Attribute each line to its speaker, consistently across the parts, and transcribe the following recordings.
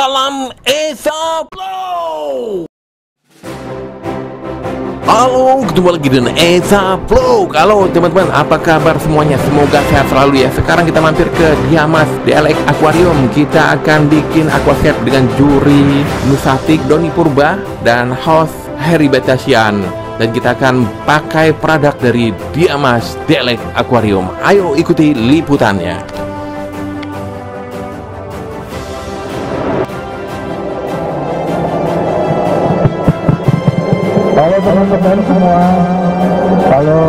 Speaker 1: Salam Esa Flow. Halo, ketemu lagi dengan Esa Flow. Halo teman-teman, apa kabar semuanya? Semoga sehat selalu ya. Sekarang kita mampir ke Diamas DLX Aquarium. Kita akan bikin aquascape dengan juri Nusatik Doni Purba dan host Harry Batasian. Dan kita akan pakai produk dari Diamas DLX Aquarium. Ayo ikuti liputannya.
Speaker 2: Halo teman-teman semua, halo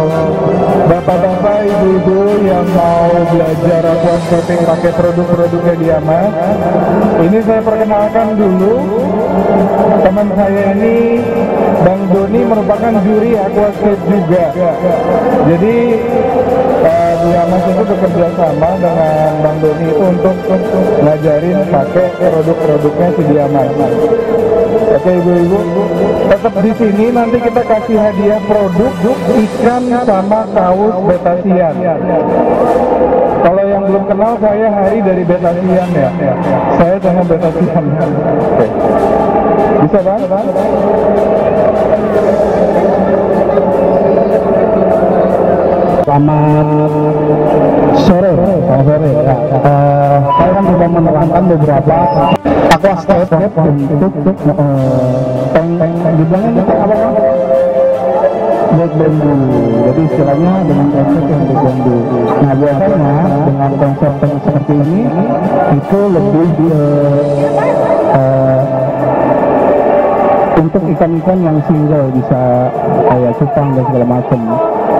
Speaker 2: bapak-bapak, ibu-ibu yang mau belajar aquascaping pakai produk-produknya Diamas. Ini saya perkenalkan dulu, teman saya ini Bang Doni merupakan juri aquascape juga. Jadi Diamas itu bekerja sama dengan Bang Doni itu untuk ngajarin pakai produk-produknya si Diamas. Oke ibu-ibu, tetap di sini nanti kita kasih hadiah produk ikan sama kaos Batasian. Kalau yang belum kenal, saya Hari dari Batasian ya. Saya sama Batasian. Oke. Bisa Bang? Selamat sore. Ya. Saya kan sudah menerangkan beberapa aquascape untuk tank dibilangnya tank apa kan? Black bambu. Jadi istilahnya dengan konsep yang black bambu. Nah biasanya dengan konsep tank seperti ini itu lebih untuk ikan-ikan yang single, bisa kayak cupang dan segala macam.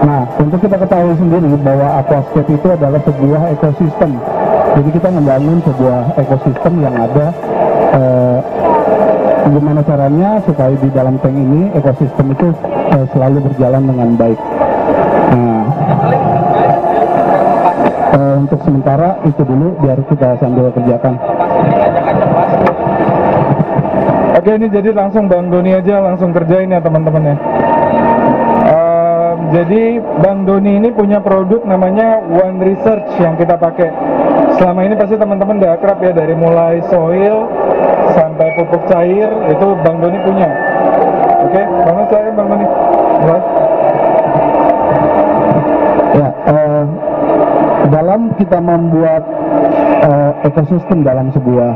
Speaker 2: Nah, untuk kita ketahui sendiri bahwa aquascape itu adalah sebuah ekosistem. Jadi kita membangun sebuah ekosistem yang ada. Gimana caranya supaya di dalam tank ini ekosistem itu selalu berjalan dengan baik. Nah, untuk sementara itu dulu, biar kita sambil kerjakan. Oke, ini jadi langsung Bang Doni aja langsung kerjain ya teman-teman ya. Jadi Bang Doni ini punya produk namanya One Research yang kita pakai. Selama ini pasti teman-teman udah akrab ya, dari mulai soil sampai pupuk cair itu Bang Doni punya. Oke, mana saya Bang Doni? Mulai. Ya, dalam kita membuat ekosistem dalam sebuah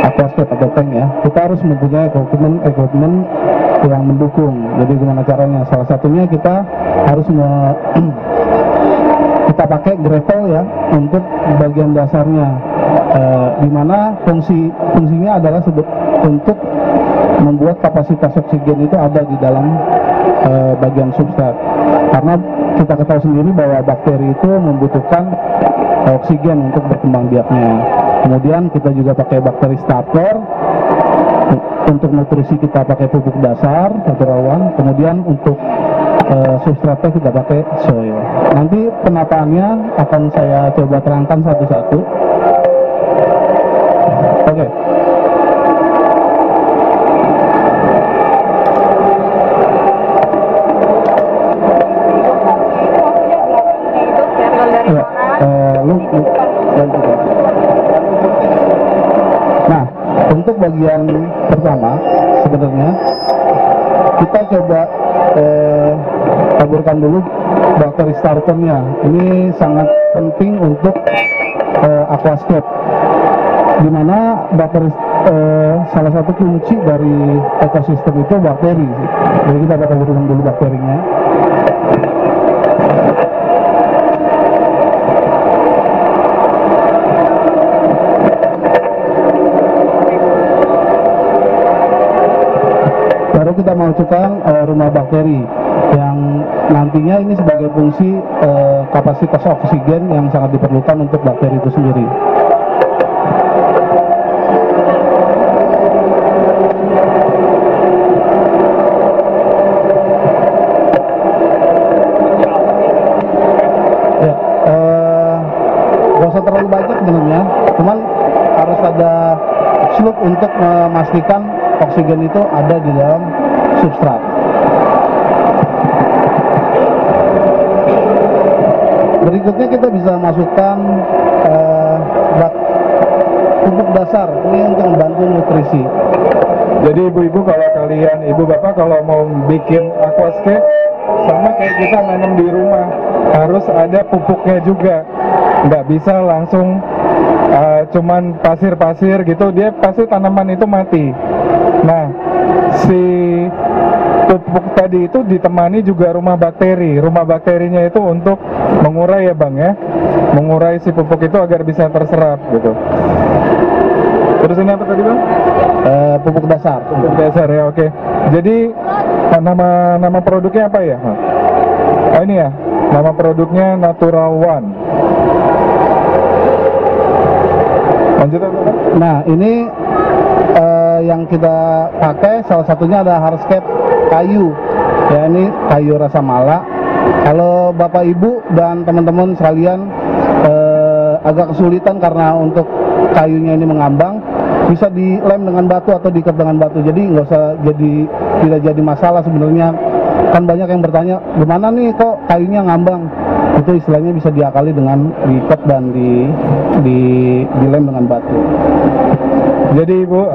Speaker 2: aquascape atau tank ya, kita harus mempunyai equipment yang mendukung. Jadi gimana caranya? Salah satunya kita harus kita pakai gravel ya untuk bagian dasarnya, dimana fungsinya adalah untuk membuat kapasitas oksigen itu ada di dalam bagian substrat. Karena kita ketahui sendiri bahwa bakteri itu membutuhkan oksigen untuk berkembang biaknya. Kemudian kita juga pakai bakteri starter. Untuk nutrisi kita pakai pupuk dasar atau rawan. Kemudian untuk substratnya kita pakai soil. Nanti penataannya akan saya coba terangkan satu-satu. Oke. Nah, untuk bagian pertama sebenarnya kita coba taburkan dulu bakteri starternya. Ini sangat penting untuk aquascape, dimana bakteri salah satu kunci dari ekosistem itu bakteri. Jadi kita bakal taburkan dulu bakterinya. Kita masukkan rumah bakteri yang nantinya ini sebagai fungsi kapasitas oksigen yang sangat diperlukan untuk bakteri itu sendiri. Ya, gak usah terlalu banyak sebenarnya, cuman harus ada slope untuk memastikan oksigen itu ada di dalam substrat. Berikutnya kita bisa masukkan
Speaker 3: pupuk dasar ini untuk membantu nutrisi.
Speaker 2: Jadi ibu-ibu kalau kalian, ibu bapak kalau mau bikin aquascape sama kayak kita nanam di rumah, harus ada pupuknya juga. Nggak bisa langsung cuman pasir-pasir gitu, dia pasti tanaman itu mati. Nah, si pupuk tadi itu ditemani juga rumah bakteri. Rumah bakterinya itu untuk mengurai ya bang ya, mengurai si pupuk itu agar bisa terserap gitu. Terus ini apa tadi bang?
Speaker 3: Pupuk dasar.
Speaker 2: Pupuk dasar ya, oke. Jadi nama produknya apa ya? Ini ya, nama produknya Natural One. Lanjut apa bang?
Speaker 3: Nah ini yang kita pakai salah satunya ada hardscape kayu, ya ini kayu rasa mala. Kalau bapak ibu dan teman-teman sekalian agak kesulitan karena untuk kayunya ini mengambang, bisa dilem dengan batu atau diikat dengan batu, jadi nggak usah tidak jadi masalah sebenarnya. Kan banyak yang bertanya, gimana nih kok kayunya ngambang? Itu istilahnya bisa diakali dengan diikat dan dilem dengan batu.
Speaker 2: Jadi ibu,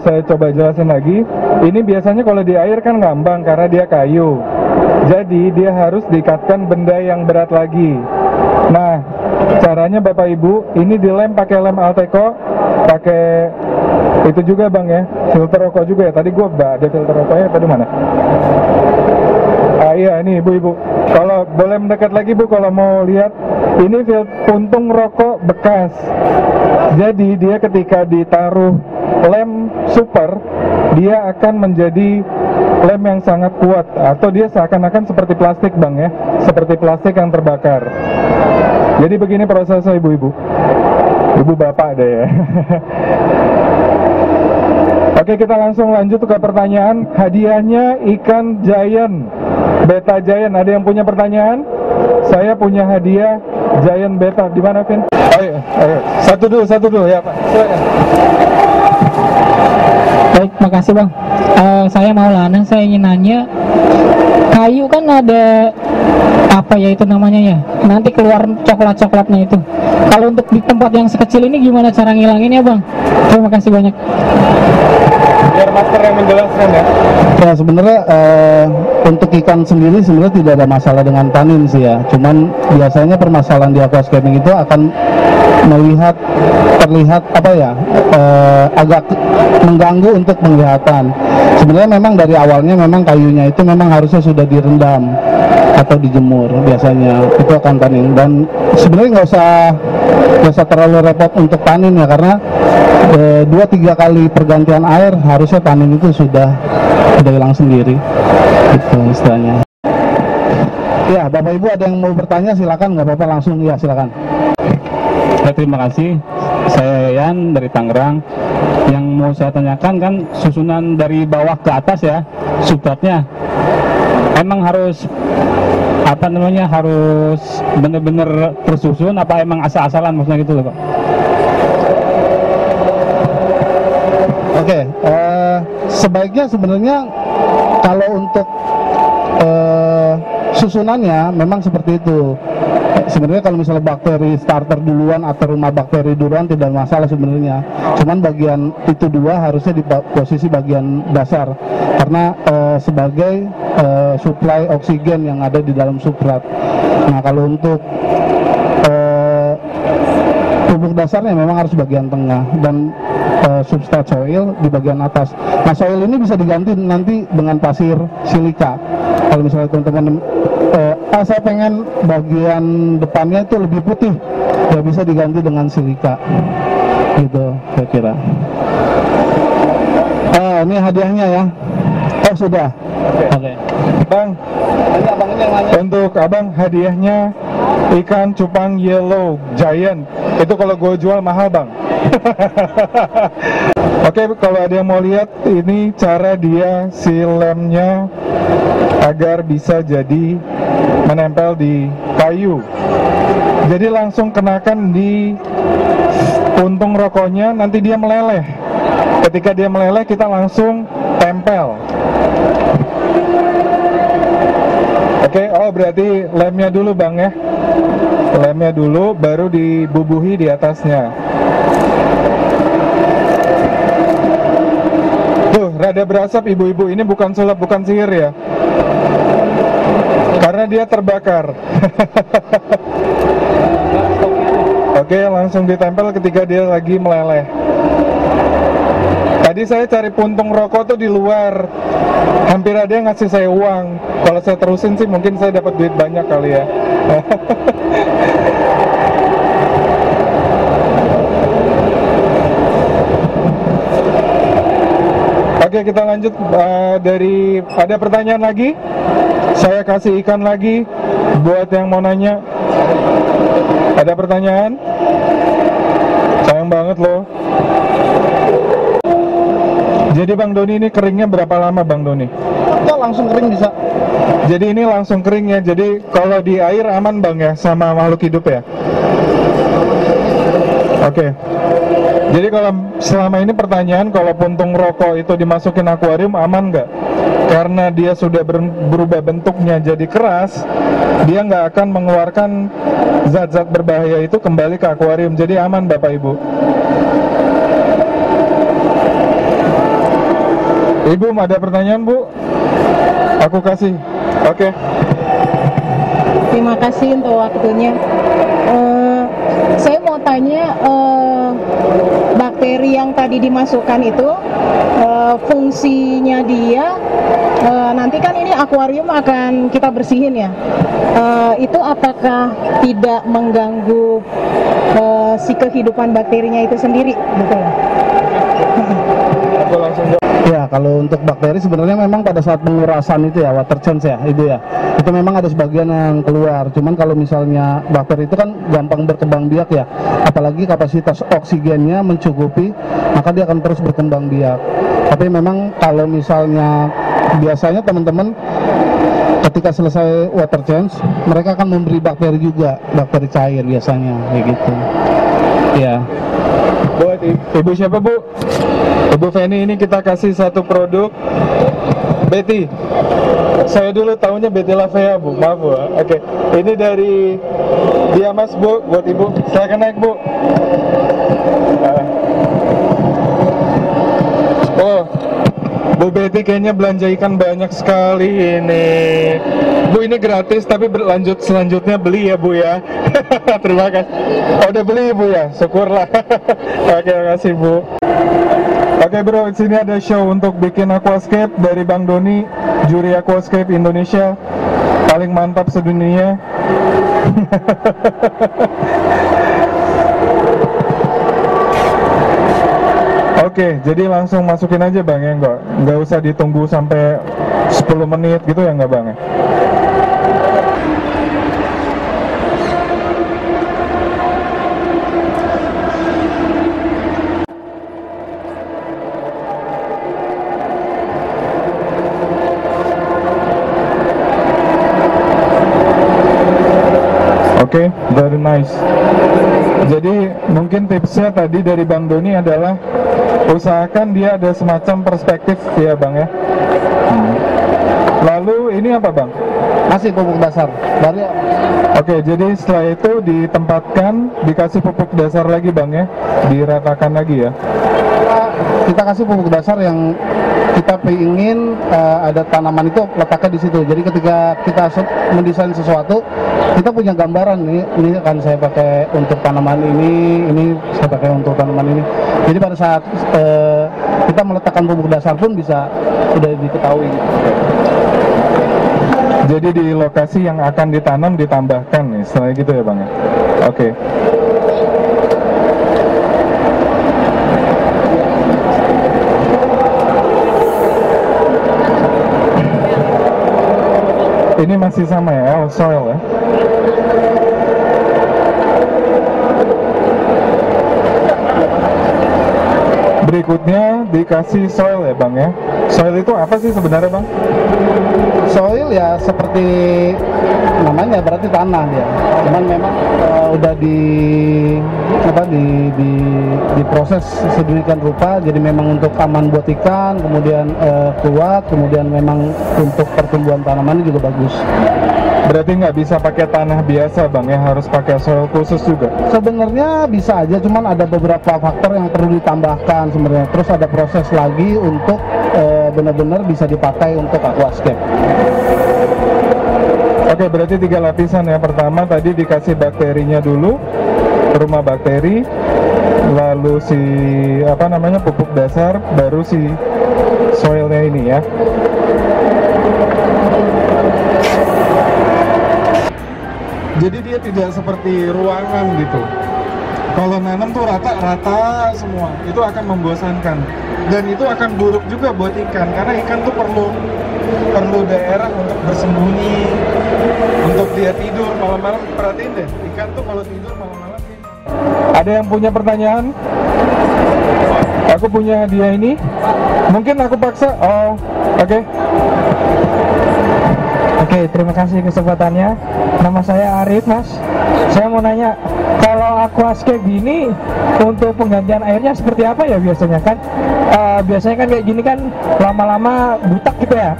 Speaker 2: saya coba jelasin lagi. Ini biasanya kalau di air kan ngambang karena dia kayu. Jadi dia harus diikatkan benda yang berat lagi. Nah, caranya bapak ibu, ini dilem pakai lem Alteco, pakai itu juga bang ya, filter rokok juga ya. Tadi gua ada filter rokoknya, tadi mana? Iya ini ibu-ibu. Kalau boleh mendekat lagi bu, kalau mau lihat, ini puntung rokok bekas. Jadi dia ketika ditaruh lem super, dia akan menjadi lem yang sangat kuat, atau dia seakan-akan seperti plastik bang ya, seperti plastik yang terbakar. Jadi begini prosesnya ibu-ibu, ibu bapak deh ya. Oke, kita langsung lanjut ke pertanyaan. Hadiahnya ikan giant, beta giant. Ada yang punya pertanyaan? Saya punya hadiah giant beta. Di mana, Vin? Ayo. Satu dulu ya Pak. Silakan.
Speaker 4: Baik, makasih bang. Saya Maulana, saya ingin nanya, kayu kan ada apa ya itu namanya ya? Nanti keluar coklat-coklatnya itu. Kalau untuk di tempat yang sekecil ini gimana cara ngilanginnya bang? Terima kasih banyak.
Speaker 2: Biar master yang menjelaskan ya.
Speaker 3: Ya sebenarnya untuk ikan sendiri sebenarnya tidak ada masalah dengan tanin sih ya. Cuman biasanya permasalahan di aquascaping itu akan terlihat apa ya, agak mengganggu untuk penglihatan. Sebenarnya memang dari awalnya memang kayunya itu memang harusnya sudah direndam atau dijemur, biasanya itu akan tanin. Dan sebenarnya nggak usah terlalu repot untuk tanin ya, karena 2-3 kali pergantian air harusnya tanin itu sudah hilang sendiri, gitu istilahnya. Ya, Bapak Ibu ada yang mau bertanya silakan, nggak apa-apa langsung ya silakan.
Speaker 5: Ya, terima kasih. Saya Yan dari Tangerang. Yang mau saya tanyakan kan susunan dari bawah ke atas ya, substratnya emang harus apa namanya, harus benar-benar tersusun apa emang asal-asalan, maksudnya gitu loh Pak?
Speaker 3: Oke, sebaiknya sebenarnya kalau untuk susunannya memang seperti itu. Sebenarnya kalau misalnya bakteri starter duluan atau rumah bakteri duluan tidak masalah sebenarnya. Cuman bagian itu dua harusnya di posisi bagian dasar, karena sebagai suplai oksigen yang ada di dalam substrat. Nah kalau untuk pupuk dasarnya memang harus bagian tengah dan substrat soil di bagian atas. Nah soil ini bisa diganti nanti dengan pasir silika. Kalau misalnya teman-teman saya pengen bagian depannya itu lebih putih, ya bisa diganti dengan silika, gitu saya kira. Ini hadiahnya ya. Oh sudah.
Speaker 2: Oke. Bang, untuk abang hadiahnya ikan cupang yellow giant. Itu kalau gue jual mahal bang. Oke, kalau ada yang mau lihat ini cara dia si lemnya agar bisa jadi menempel di kayu. Jadi langsung kenakan di puntung rokoknya, nanti dia meleleh. Ketika dia meleleh kita langsung tempel. Oke, oh berarti lemnya dulu bang ya. Lemnya dulu baru dibubuhi di atasnya. ada berasap ibu-ibu, ini bukan sulap, bukan sihir ya, karena dia terbakar. Oke, langsung ditempel ketika dia lagi meleleh. Tadi saya cari puntung rokok tuh di luar, hampir ada yang ngasih saya uang. Kalau saya terusin sih mungkin saya dapat duit banyak kali ya. Oke, kita lanjut. Dari ada pertanyaan lagi, saya kasih ikan lagi buat yang mau nanya. Ada pertanyaan? Sayang banget loh. Jadi Bang Doni ini keringnya berapa lama Bang Doni?
Speaker 3: Kita langsung kering bisa.
Speaker 2: Jadi ini langsung kering ya. Jadi kalau di air aman Bang ya sama makhluk hidup ya? Oke. Jadi kalau selama ini pertanyaan, kalau puntung rokok itu dimasukin akuarium aman nggak? Karena dia sudah berubah bentuknya jadi keras, dia nggak akan mengeluarkan zat-zat berbahaya itu kembali ke akuarium. Jadi aman Bapak Ibu. Ibu ada pertanyaan Bu? Aku kasih. Oke.
Speaker 6: Terima kasih untuk waktunya. Saya mau tanya, bakteri yang tadi dimasukkan itu fungsinya dia, nanti kan ini akuarium akan kita bersihin ya, itu apakah tidak mengganggu si kehidupan bakterinya itu sendiri gitu ya?
Speaker 3: Ya, kalau untuk bakteri sebenarnya memang pada saat pengurasan itu ya, water change ya, itu memang ada sebagian yang keluar. Cuman kalau misalnya bakteri itu kan gampang berkembang biak ya, apalagi kapasitas oksigennya mencukupi, maka dia akan terus berkembang biak. Tapi memang kalau misalnya biasanya teman-teman ketika selesai water change, mereka akan memberi bakteri juga, bakteri cair biasanya, kayak gitu. Ya.
Speaker 2: Buat Ibu siapa Bu? Ibu Feni, ini kita kasih satu produk Betty. Saya dulu tahunya Betty Lavea Bu, maaf Bu. Oke, ini dari Diamas Bu, buat Ibu. Silakan naik Bu. Oh, Bu Betty kayaknya belanja ikan banyak sekali ini. Bu, ini gratis tapi berlanjut selanjutnya beli ya Bu ya. Terima kasih. Oh, udah beli Bu ya, syukurlah. Oke, terima kasih Bu. Oke bro, di sini ada show untuk bikin aquascape dari Bang Doni, juri aquascape Indonesia paling mantap sedunia. Oke, jadi langsung masukin aja Bang ya, nggak usah ditunggu sampai 10 menit gitu ya nggak Bang ya? Oke, very nice. Jadi mungkin tipsnya tadi dari Bang Doni adalah usahakan dia ada semacam perspektif ya Bang ya. Lalu ini apa Bang?
Speaker 3: Masih pupuk dasar. Baru.
Speaker 2: Oke, jadi setelah itu ditempatkan, dikasih pupuk dasar lagi Bang ya, diratakan lagi ya.
Speaker 3: Kita kasih pupuk dasar yang kita ingin ada tanaman itu letaknya di situ. Jadi ketika kita mendesain sesuatu, kita punya gambaran nih, ini akan saya pakai untuk tanaman ini saya pakai untuk tanaman ini. Jadi pada saat kita meletakkan pupuk dasar pun bisa sudah diketahui.
Speaker 2: Jadi di lokasi yang akan ditanam ditambahkan nih, setelah gitu ya Bang ya. Oke. Ini masih sama ya, soil ya. Berikutnya dikasih soil ya Bang ya. Soil itu apa sih sebenarnya Bang?
Speaker 3: Soil ya seperti namanya, berarti tanah ya. Cuman memang udah diproses sedemikian rupa, jadi memang untuk aman buat ikan, kemudian kuat, kemudian memang untuk pertumbuhan tanaman juga bagus.
Speaker 2: Berarti nggak bisa pakai tanah biasa bang ya, harus pakai soil khusus juga.
Speaker 3: Sebenarnya bisa aja, cuman ada beberapa faktor yang perlu ditambahkan sebenarnya. Terus ada proses lagi untuk benar-benar bisa dipakai untuk aquascape.
Speaker 2: Oke, berarti 3 lapisan ya. Pertama tadi dikasih bakterinya dulu, rumah bakteri, lalu si pupuk dasar, baru si soilnya ini ya. Jadi dia tidak seperti ruangan gitu. Kalau nanam tuh rata-rata semua, itu akan membosankan. Dan itu akan buruk juga buat ikan, karena ikan tuh perlu daerah untuk bersembunyi, untuk dia tidur malam-malam. Perhatiin deh, ikan tuh kalau tidur malam-malam gini. Ada yang punya pertanyaan? Aku punya hadiah ini. Mungkin aku paksa. Oh, oke.
Speaker 7: Oke, terima kasih kesempatannya. Nama saya Arif, Mas. Saya mau nanya, kalau aquascape gini untuk penggantian airnya seperti apa ya biasanya kan? Biasanya kan kayak gini kan lama-lama butak gitu ya.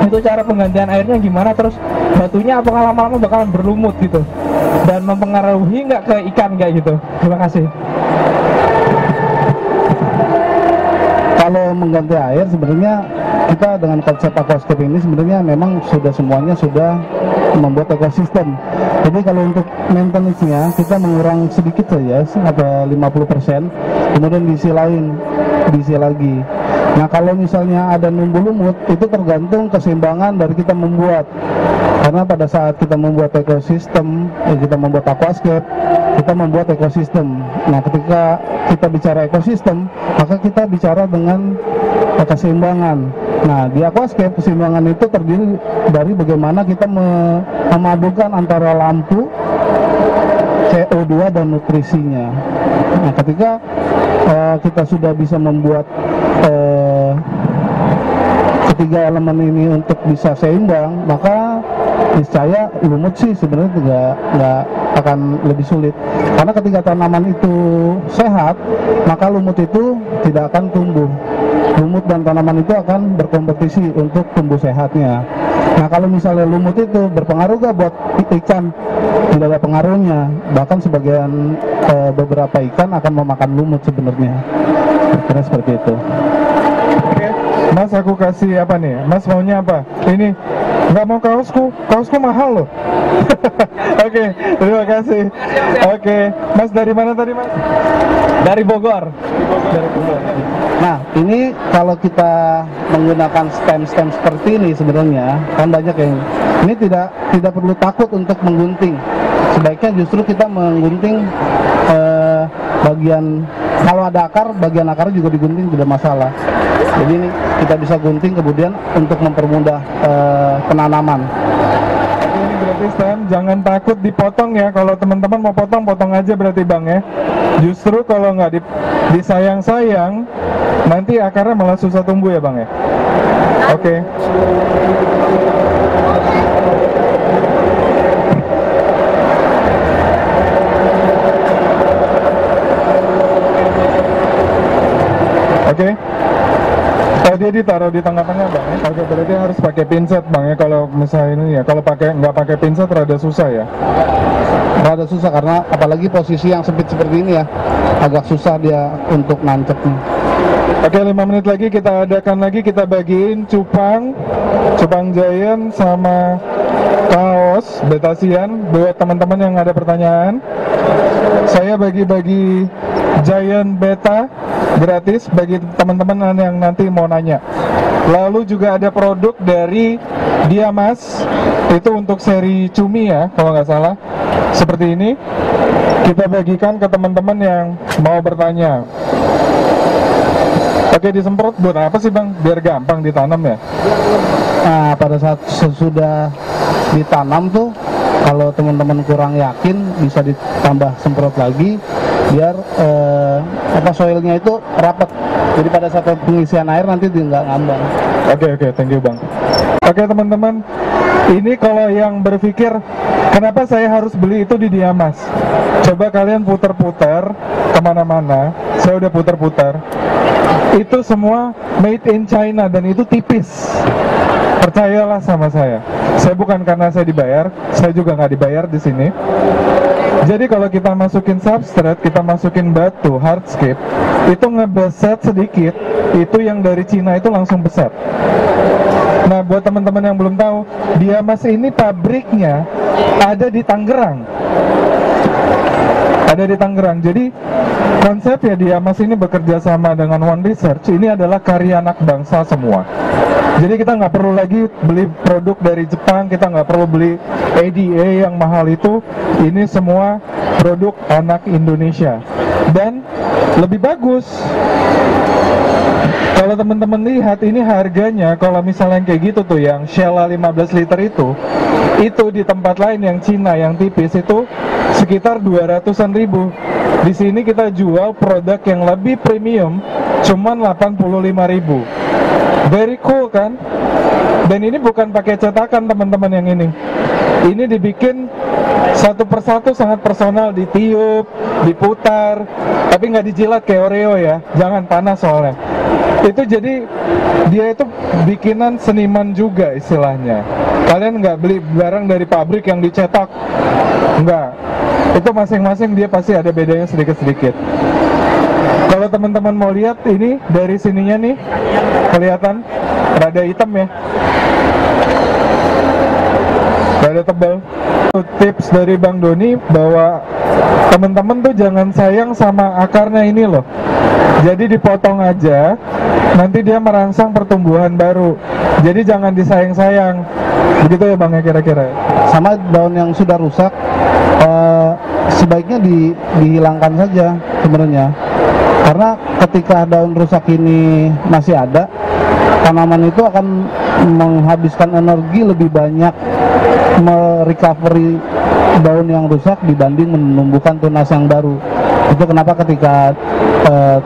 Speaker 7: Itu cara penggantian airnya gimana? Terus batunya apakah lama-lama bakalan berlumut gitu? Dan mempengaruhi nggak ke ikan kayak gitu? Terima kasih.
Speaker 3: Kalau mengganti air sebenarnya kita dengan konsep aquascape ini sebenarnya memang semuanya sudah membuat ekosistem. Jadi kalau untuk maintenance-nya kita mengurang sedikit saja, ada 50%, kemudian diisi lagi. Nah kalau misalnya ada numbuh lumut, itu tergantung keseimbangan dari kita membuat. Karena pada saat kita membuat ekosistem, kita membuat aquascape, kita membuat ekosistem. Nah ketika kita bicara ekosistem, maka kita bicara dengan keseimbangan. Nah di aquascape keseimbangan itu terdiri dari bagaimana kita memadukan antara lampu, CO2 dan nutrisinya. Nah ketika kita sudah bisa membuat ketiga elemen ini untuk bisa seimbang, maka niscaya lumut sih sebenarnya nggak akan lebih sulit. Karena ketika tanaman itu sehat, maka lumut itu tidak akan tumbuh. Lumut dan tanaman itu akan berkompetisi untuk tumbuh sehatnya. Nah kalau misalnya lumut itu berpengaruh gak buat ikan? Tidak ada pengaruhnya. Bahkan sebagian beberapa ikan akan memakan lumut sebenarnya. Kira seperti itu.
Speaker 2: Mas, aku kasih apa nih? Mas maunya apa? Ini nggak mau kaosku mahal loh. Oke, terima kasih. Oke, Mas dari mana tadi Mas?
Speaker 5: Dari Bogor.
Speaker 2: Dari Bogor.
Speaker 3: Nah ini kalau kita menggunakan stem seperti ini sebenarnya kan banyak yang ini tidak perlu takut untuk menggunting. Sebaiknya justru kita menggunting bagian, kalau ada akar, bagian akar juga digunting, tidak masalah. Jadi ini kita bisa gunting kemudian untuk mempermudah penanaman.
Speaker 2: Ini berarti stem, jangan takut dipotong ya. Kalau teman-teman mau potong aja berarti bang ya. Justru kalau nggak disayang-sayang, nanti akarnya malah susah tumbuh ya bang ya. Oke. Oke. Dia ditaruh di tengah-tengah bang ya. Oke, berarti harus pakai pinset bang ya. Kalau misalnya ini ya, kalau nggak pakai pinset rada susah ya.
Speaker 3: Rada susah karena apalagi posisi yang sempit seperti ini ya, agak susah dia untuk nancepnya.
Speaker 2: Oke, 5 menit lagi kita adakan lagi, kita bagiin cupang giant sama kaos Betasian buat teman-teman yang ada pertanyaan. Saya bagi-bagi Giant Beta gratis bagi teman-teman yang nanti mau nanya. Lalu juga ada produk dari Diamas, itu untuk seri cumi ya kalau nggak salah, seperti ini. Kita bagikan ke teman-teman yang mau bertanya. Oke, disemprot buat apa sih bang? Biar gampang ditanam ya?
Speaker 3: Nah pada saat sesudah ditanam tuh, kalau teman-teman kurang yakin bisa ditambah semprot lagi. biar soilnya itu rapat. Jadi pada saat pengisian air nanti dia nggak ngambang.
Speaker 2: Oke, thank you Bang. Oke teman-teman, ini kalau yang berpikir kenapa saya harus beli itu di Diamas, coba kalian putar-putar kemana-mana. Saya udah putar-putar, itu semua made in China dan itu tipis. Percayalah sama saya bukan karena saya dibayar, saya juga nggak dibayar di sini. Jadi kalau kita masukin substrate, kita masukin batu hardscape, itu ngebeset sedikit, itu yang dari Cina itu langsung beset. Nah, buat teman-teman yang belum tahu, Diamas ini pabriknya ada di Tangerang. Ada di Tangerang. Jadi konsepnya Diamas ini bekerja sama dengan One Research. Ini adalah karya anak bangsa semua. Jadi kita nggak perlu lagi beli produk dari Jepang, kita nggak perlu beli ADA yang mahal itu. Ini semua produk anak Indonesia. Dan lebih bagus, kalau teman-teman lihat ini harganya, kalau misalnya kayak gitu tuh, yang Shella 15 liter itu di tempat lain yang Cina yang tipis itu sekitar 200-an ribu. Di sini kita jual produk yang lebih premium cuman 85 ribu. Very cool kan? Dan ini bukan pakai cetakan teman-teman yang ini. Ini dibikin satu persatu sangat personal, ditiup, diputar, tapi nggak dijilat kayak Oreo ya. Jangan, panas soalnya. Itu jadi dia itu bikinan seniman juga istilahnya. Kalian nggak beli barang dari pabrik yang dicetak, nggak. Itu masing-masing dia pasti ada bedanya sedikit-sedikit. Kalau teman-teman mau lihat ini dari sininya nih, kelihatan rada hitam ya, rada tebal. Tips dari Bang Doni bahwa teman-teman tuh jangan sayang sama akarnya ini loh. Jadi dipotong aja, nanti dia merangsang pertumbuhan baru. Jadi jangan disayang-sayang. Begitu ya Bang ya kira-kira.
Speaker 3: Sama daun yang sudah rusak, sebaiknya dihilangkan saja sebenarnya. Karena ketika daun rusak ini masih ada, tanaman itu akan menghabiskan energi lebih banyak merecovery daun yang rusak dibanding menumbuhkan tunas yang baru. Itu kenapa ketika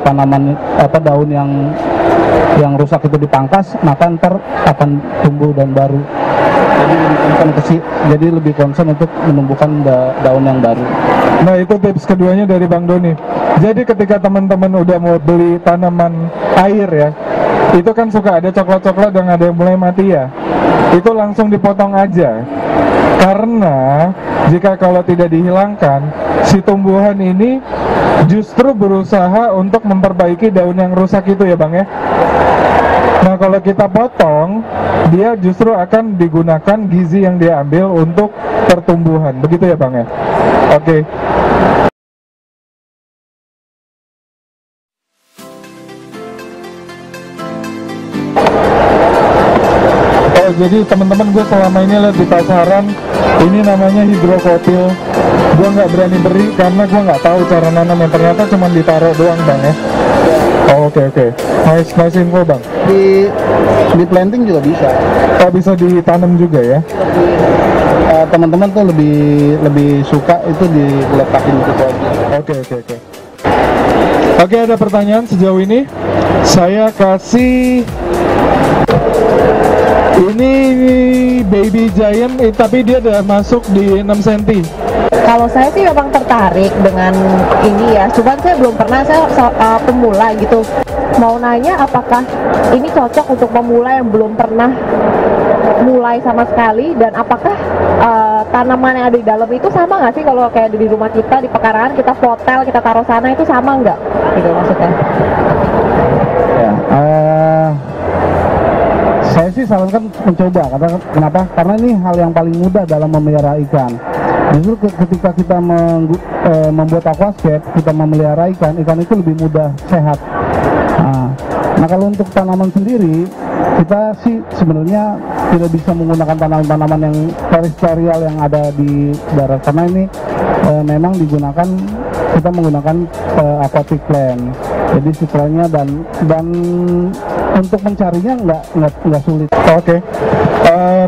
Speaker 3: tanaman daun yang rusak itu dipangkas, maka ntar akan tumbuh daun baru. Jadi lebih concern untuk menumbuhkan daun yang baru.
Speaker 2: Nah, itu tips keduanya dari Bang Doni. Jadi ketika teman-teman udah mau beli tanaman air ya, itu kan suka ada coklat-coklat dan ada yang mulai mati ya. Itu langsung dipotong aja. Karena jika kalau tidak dihilangkan, si tumbuhan ini justru berusaha untuk memperbaiki daun yang rusak itu ya Bang ya. Nah, kalau kita potong, dia justru akan digunakan gizi yang dia ambil untuk pertumbuhan. Begitu ya Bang ya? Oke. Oh, jadi teman-teman, gue selama ini lihat di pasaran, ini namanya hidrofotil. Gue nggak berani beri karena gue nggak tahu cara nanam, yang ternyata cuma ditaruh doang Bang ya. Oh, oke. Nice info Bang.
Speaker 3: Di planting juga bisa.
Speaker 2: Oh, bisa ditanam juga ya?
Speaker 3: Teman-teman tuh lebih suka itu diletakin gitu aja.
Speaker 2: Oke. Oke, ada pertanyaan sejauh ini. Saya kasih ini baby giant, tapi dia udah masuk di 6 cm.
Speaker 6: Kalau saya sih memang tertarik dengan ini ya, cuman saya belum pernah, saya pemula gitu. Mau nanya apakah ini cocok untuk pemula yang belum pernah mulai sama sekali, dan apakah tanaman yang ada di dalam itu sama nggak sih kalau kayak di rumah kita, di pekarangan kita potel, kita taruh sana, itu sama nggak? Gitu maksudnya.
Speaker 3: Ya, saya sih sarankan mencoba. Kenapa? Karena ini hal yang paling mudah dalam memelihara ikan. Justru ketika kita membuat aquascape, kita memelihara ikan itu lebih mudah sehat. Nah, kalau untuk tanaman sendiri, kita sih sebenarnya tidak bisa menggunakan tanaman-tanaman yang terestrial yang ada di darat, karena ini memang kita menggunakan aquatic plant. Jadi citranya dan untuk mencarinya nggak sulit.
Speaker 2: Oke.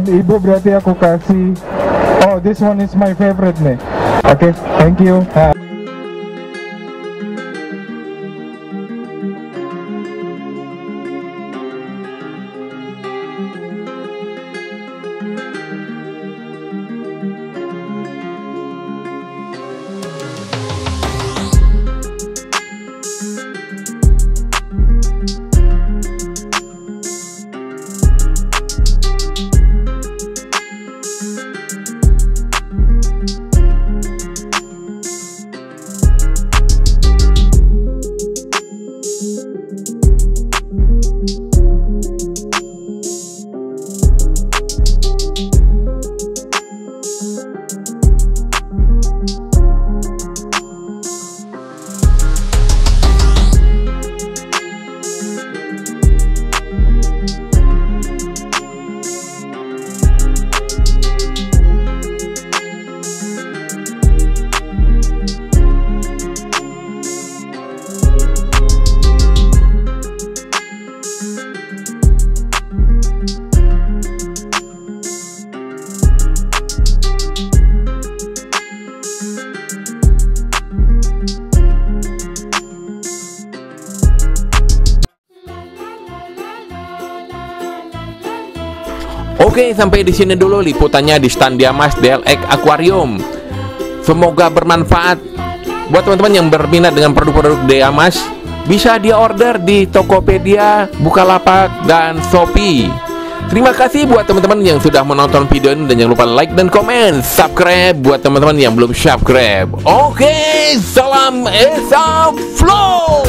Speaker 2: Ibu, berarti aku kasih. Oh, this one is my favorite nih. Oke, thank you.
Speaker 1: Oke, sampai di sini dulu liputannya di stand Diamas DLX Aquarium. Semoga bermanfaat buat teman-teman yang berminat dengan produk-produk Diamas. Bisa dia order di Tokopedia, Bukalapak, dan Shopee. Terima kasih buat teman-teman yang sudah menonton video ini, dan jangan lupa like dan komen, subscribe buat teman-teman yang belum subscribe. Oke, salam Esa Flow.